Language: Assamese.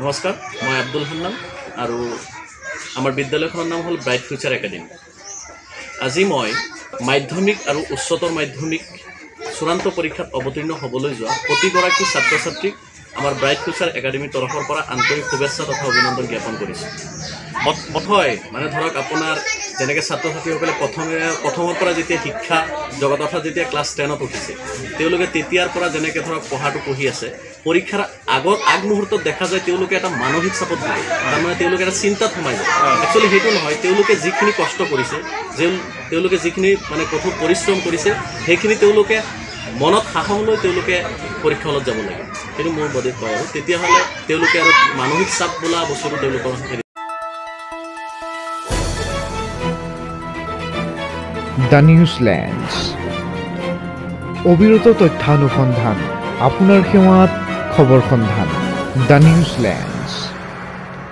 নমস্কাৰ, মই আব্দুল হান্নান আৰু আমাৰ বিদ্যালয়খনৰ নাম হ'ল ব্ৰাইট ফিউচাৰ একাডেমি। আজি মই মাধ্যমিক আৰু উচ্চতৰ মাধ্যমিক চূড়ান্ত পৰীক্ষাত অৱতীৰ্ণ হ'বলৈ যোৱা প্ৰতিগৰাকী ছাত্ৰ ছাত্ৰীক আমাৰ ব্ৰাইট ফিউচাৰ একাডেমিৰ তৰফৰ পৰা আন্তৰিক শুভেচ্ছা তথা অভিনন্দন জ্ঞাপন কৰিছোঁ। প্ৰথমে মানে ধৰক আপোনাৰ যেনেকৈ ছাত্ৰ ছাত্ৰীসকলে প্ৰথমৰ পৰা যেতিয়া শিক্ষা জগত অৰ্থাৎ যেতিয়া ক্লাছ 10ত উঠিছে, তেওঁলোকে তেতিয়াৰ পৰা যেনেকৈ ধৰক পঢ়াটো পঢ়ি আছে, পৰীক্ষাৰ আগমুহূৰ্তত দেখা যায় তেওঁলোকে এটা মানসিক চাপত ভোগে, তাৰমানে তেওঁলোকে এটা চিন্তাত সোমাই যায়। একচুৱেলি সেইটো নহয়, তেওঁলোকে যিখিনি কষ্ট কৰিছে, তেওঁলোকে যিখিনি মানে কঠোৰ পৰিশ্ৰম কৰিছে, সেইখিনি তেওঁলোকে মনত সাহস লৈ তেওঁলোকে পৰীক্ষা হলত যাব লাগে। সেইটো মোৰ বডিত কয় আৰু তেতিয়াহ'লে তেওঁলোকে আৰু মানসিক চাপ বোলা বস্তুটো তেওঁলোকৰ দ্য নিউজলেণ্ডছ অবিৰত তথ্যানুসন্ধান আপোনাৰ সেৱাত খবৰ সন্ধান দ্য নিউজলেণ্ডছ।